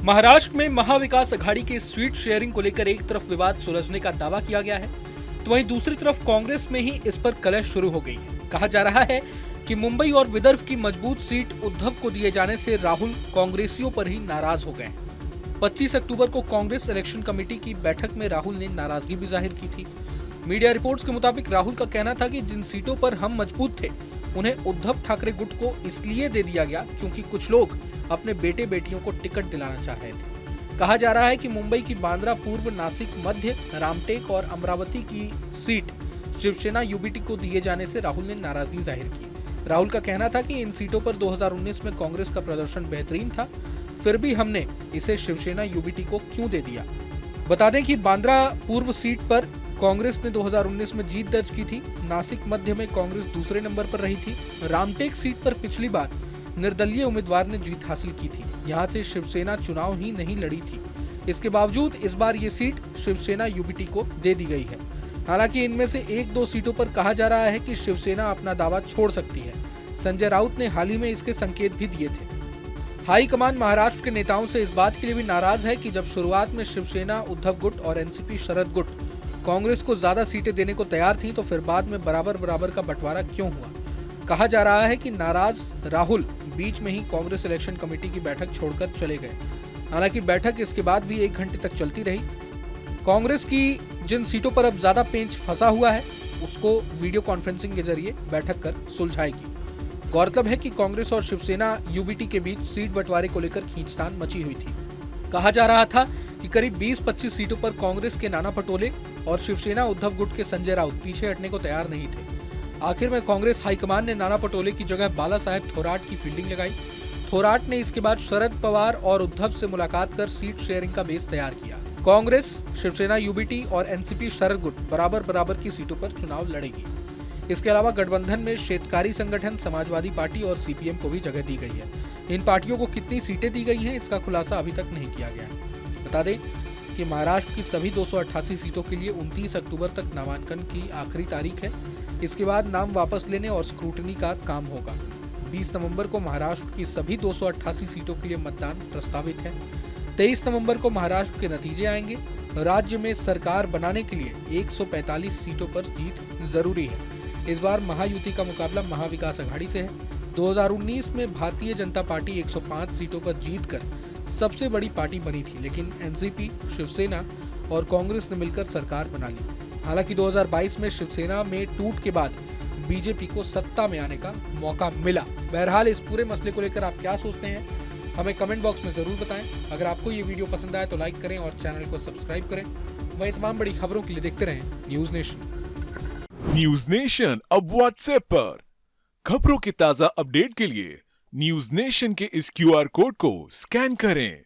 महाराष्ट्र में महाविकास अघाड़ी के seat sharing को लेकर एक तरफ विवाद सुलझने का दावा किया गया है, तो वहीं दूसरी तरफ कांग्रेस में ही इस पर कलह शुरू हो गई है। कहा जा रहा है कि मुंबई और विदर्भ की मजबूत सीट उद्धव को दिए जाने से राहुल कांग्रेसियों पर ही नाराज हो गए। 25 अक्टूबर को कांग्रेस इलेक्शन कमेटी की बैठक में राहुल ने नाराजगी भी जाहिर की थी। मीडिया रिपोर्ट्स के मुताबिक राहुल का कहना था कि जिन सीटों पर हम मजबूत थे उन्हें उद्धव ठाकरे गुट को इसलिए दे दिया गया क्योंकि कुछ लोग अपने बेटे बेटियों को टिकट दिलाना चाह रहे थे। कहा जा रहा है कि मुंबई की बांद्रा पूर्व, नासिक मध्य, रामटेक और अमरावती की सीट शिवसेना यूबीटी को दिए जाने से राहुल ने नाराजगी जाहिर की। राहुल का कहना था कि इन सीटों पर 2019 में कांग्रेस का प्रदर्शन बेहतरीन था, फिर भी हमने इसे शिवसेना यूबीटी को क्यों दे दिया। बता दें कि बांद्रा पूर्व सीट पर कांग्रेस ने 2019 में जीत दर्ज की थी। नासिक मध्य में कांग्रेस दूसरे नंबर पर रही थी। रामटेक सीट पर पिछली बार निर्दलीय उम्मीदवार ने जीत हासिल की थी। यहाँ से शिवसेना चुनाव ही नहीं लड़ी थी। इसके बावजूद इस बार ये सीट शिवसेना यूबीटी को दे दी गई है। हालांकि इनमें से 1-2 सीटों पर कहा जा रहा है कि शिवसेना अपना दावा छोड़ सकती है। संजय राउत ने हाल ही में इसके संकेत भी दिए थे। हाईकमान महाराष्ट्र के नेताओं से इस बात के लिए भी नाराज है कि जब शुरुआत में शिवसेना, उद्धव गुट और एनसीपी शरद गुट कांग्रेस को ज्यादा सीटें देने को तैयार थी, तो फिर बाद में बराबर बराबर का बंटवारा क्यों हुआ। कहा जा रहा है कि नाराज राहुल बीच में ही कांग्रेस इलेक्शन कमेटी की बैठक छोड़कर चले गए। हालांकि बैठक इसके बाद भी 1 घंटे तक चलती रही। कांग्रेस की जिन सीटों पर अब ज्यादा पेंच फंसा हुआ है उसको वीडियो कॉन्फ्रेंसिंग के जरिए बैठक कर सुलझाएगी। गौरतलब है कि कांग्रेस और शिवसेना यूबीटी के बीच सीट बंटवारे को लेकर खींचतान मची हुई थी। कहा जा रहा था कि करीब 20-25 सीटों पर कांग्रेस के नाना पटोले और शिवसेना उद्धव गुट के संजय राउत पीछे हटने को तैयार नहीं थे। आखिर में कांग्रेस हाईकमान ने नाना पटोले की जगह बाला साहेब थोराट की फील्डिंग लगाई। थोराट ने इसके बाद शरद पवार और उद्धव से मुलाकात कर सीट शेयरिंग का बेस तैयार किया। कांग्रेस, शिवसेना यूबीटी और एनसीपी शरद गुट बराबर बराबर की सीटों पर चुनाव लड़ेगी। इसके अलावा गठबंधन में शेतकारी संगठन, समाजवादी पार्टी और सीपीएम को भी जगह दी गई है। इन पार्टियों को कितनी सीटें दी गई हैं इसका खुलासा अभी तक नहीं किया गया है। बता दें कि महाराष्ट्र की सभी 288 सीटों के लिए 29 अक्टूबर तक नामांकन की आखिरी तारीख है। इसके बाद नाम वापस लेने और स्क्रूटनी का काम होगा। 20 नवंबर को महाराष्ट्र की सभी 288 सीटों के लिए मतदान प्रस्तावित है। 23 नवंबर को महाराष्ट्र के नतीजे आएंगे। राज्य में सरकार बनाने के लिए 145 सीटों पर जीत जरूरी है। इस बार महायुति का मुकाबला महाविकास अघाड़ी से है। 2019 में भारतीय जनता पार्टी 105 सीटों पर जीतकर सबसे बड़ी पार्टी बनी थी, लेकिन एनसीपी, शिवसेना और कांग्रेस ने मिलकर सरकार बना ली। हालांकि 2022 में शिवसेना में टूट के बाद बीजेपी को सत्ता में आने का मौका मिला। बहरहाल इस पूरे मसले को लेकर आप क्या सोचते हैं, हमें कमेंट बॉक्स में जरूर बताएं। अगर आपको ये वीडियो पसंद आए तो लाइक करें और चैनल को सब्सक्राइब करें। वहीं तमाम बड़ी खबरों के लिए देखते रहें न्यूज नेशन। न्यूज नेशन अब व्हाट्सएप पर खबरों के ताजा अपडेट के लिए न्यूज नेशन के इस क्यूआर कोड को स्कैन करें।